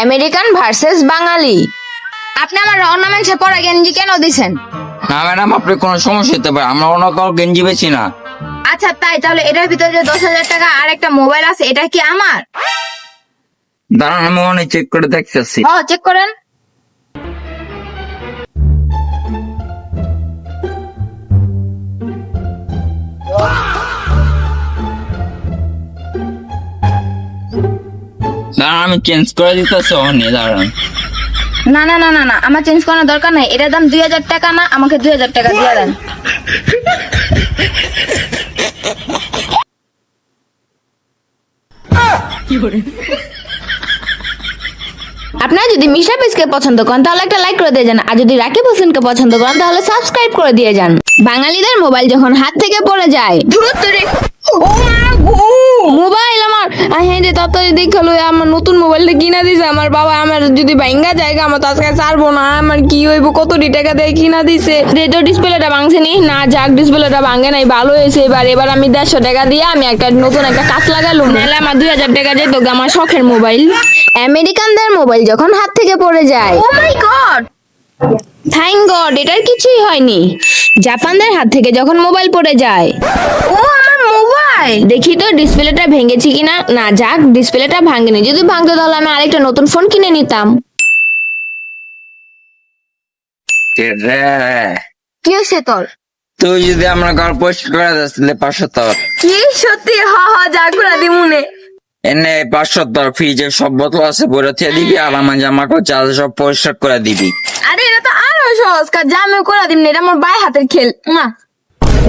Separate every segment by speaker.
Speaker 1: American versus বাঙালি। আপনি আমার অর্নামেন্টসে পরা গেঞ্জি কেন দিছেন?
Speaker 2: না ম্যাডাম, আপনার কোনো সমস্যা হতে পারে, আমরা অন্য কারো গেঞ্জি বেছি না।
Speaker 1: আচ্ছা তাই, তাহলে এটার ভিতরে যে 10,000 টাকা আর একটা মোবাইল আছে, এটা কি আমার?
Speaker 2: দাঁড়ান, আমি অনেক চেক করে দেখতেছি।
Speaker 1: চেক করেন।
Speaker 2: দাঁড়ান, আমি চেঞ্জ করে দিতেছি অনেক, দাঁড়ান।
Speaker 1: না না না না না, আমার চেঞ্জ করানোর দরকার নাই। এটার দাম 2,000 টাকা না, আমাকে 2,000 টাকা দিয়ে দেন। আপনারা যদি মিশা পেজকে পছন্দ করেন তাহলে একটা লাইক করে দিয়ে যান, আর যদি রাকিব হোসেনকে পছন্দ করেন তাহলে সাবস্ক্রাইব করে দিয়ে যান। বাঙালিদের মোবাইল যখন হাত থেকে পড়ে যায়, মোবাইল আমার তাড়াতাড়ি দেখালো, আমার নতুন মোবাইলটা কিনা দিছে আমার বাবা। আমার যদি ভাঙ্গা জায়গা, আমার তো আজকে ছাড়বো না। আমার কি হইব, কতটি টাকা দিয়ে কিনা দিছে। রেডিও ডিসপ্লেটা ভাঙছে নি না, যাক ডিসপ্লেটা ভাঙে নাই, ভালো হয়েছে। এবার আমি 150 টাকা দিয়ে আমি নতুন একটা কাজ লাগালাম, নাহলে আমার 2,000 টাকা যেত আমার শখের মোবাইল। আমেরিকানদের মোবাইল যখন হাত থেকে পড়ে যায়, ও মাই গড, থ্যাংক গড, এটার কিছুই হয়নি। জাপানদের হাত থেকে যখন মোবাইল পড়ে যায়, ও আমার মোবাইল, দেখি তো ডিসপ্লেটা ভেঙেছি কিনা। না, যাক ডিসপ্লেটা ভাঙেনি। যদি ভাঙতো তাহলে আমি আরেকটা নতুন ফোন কিনে নিতাম। কি হয়েছে তোর?
Speaker 2: তুই যদি আমরা ঘর পরিষ্কার করে দিলে 500 টাকা।
Speaker 1: কি সত্যি? যা করে দিমুনে।
Speaker 2: এনে 500 টাকা ফ্রিজের সব বোতল আছে বইরা দিয়ে দিবি, আর আমার জামা কাপড় চাল সব পরিষ্কার করে দিবি।
Speaker 1: আরে এটা তো আরো সহজ কাজ, যা আমি করে দিম না, এটা আমার বাই হাতের খেল না।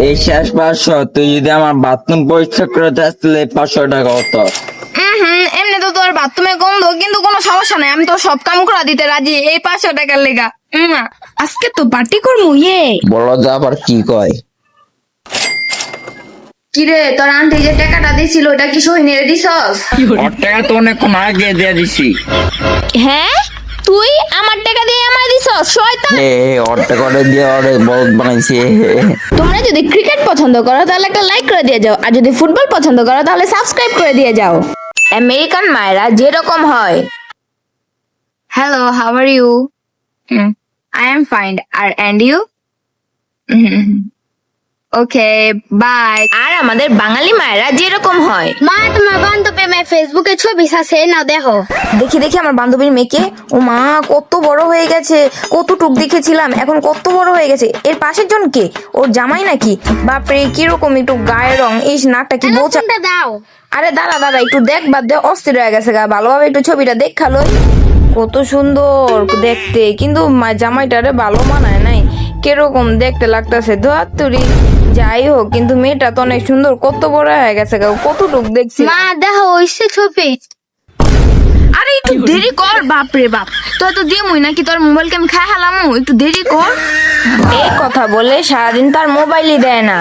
Speaker 2: এই শেষ 500, তুই যদি আমার বাথরুম পরিষ্কার করে দিস তাহলে 500 টাকা হতো।
Speaker 1: এমনি তো তোর বাথরুমে গন্ধ, কিন্তু কোনো সমস্যা নাই, আমি তো সব কাম করে দিতে রাজি এই 500 টাকার লেগা। আজকে তো পার্টি করবো।
Speaker 2: বলো যে আবার কি কয়?
Speaker 1: কিরে, তোর আন্টি যে টাকাটা দিছিল ওটা কি সহি নিয়ে দিছস?
Speaker 2: ওর টাকা তো অনেকক্ষণ আগে দিয়ে দিছি।
Speaker 1: হ্যাঁ, তুই আমার টাকা দিয়ে আমার দিছস, শয়তান।
Speaker 2: ওর টাকা দিয়ে ওরে বলদ বানাইছে।
Speaker 1: তোমরা যদি ক্রিকেট পছন্দ করো তাহলে একটা লাইক করে দিয়ে যাও, আর যদি ফুটবল পছন্দ করো তাহলে সাবস্ক্রাইব করে দিয়ে যাও। আমেরিকান মায়েরা যেরকম হয়, hello, how are you? I am fine, আর এন্ড ইউ? Okay, bye. আর আমাদের বাঙালি মায়েরা যেরকম হয়,
Speaker 3: মা, তোমার বান্ধবী মেয়ে ফেসবুকে ছবি আছে না, দেখো।
Speaker 1: দেখি দেখি আমার বান্ধবীর মেয়েকে। ও মা, কত বড় হয়ে গেছে, কতটুক দেখেছিলাম এখন কত বড় হয়ে গেছে। এর পাশের জন কে? ওর জামাই নাকি? বাপরে, কিরকম একটু গায়ের রং, এই নাকটা কি বোঝা।
Speaker 3: ফোনটা দাও।
Speaker 1: আরে দাঁড়া দাঁড়া, একটু দেখ, বাদ দে, অস্থির হয়ে গেছে গা। ভালোভাবে একটু ছবিটা দেখালো। কত সুন্দর দেখতে, কিন্তু জামাইটারে ভালো মানায় নাই, কিরকম দেখতে লাগতেছে ধুয়াত্তুরি। যাই হোক, কিন্তু মেয়েটা তো অনেক সুন্দর, কত বড় হয়ে গেছে গা, কতটুক দেখছি।
Speaker 3: মা দেখো, ওইসে ছবি।
Speaker 1: আরে একটু দেরি কর, বাপ রে বাপ, তোর তো দিমই নাকি তোর মোবাইলকে আমি খাই হালামু, একটু দেরি কর। এই কথা বলে সারাদিন তার মোবাইলই দেয় না।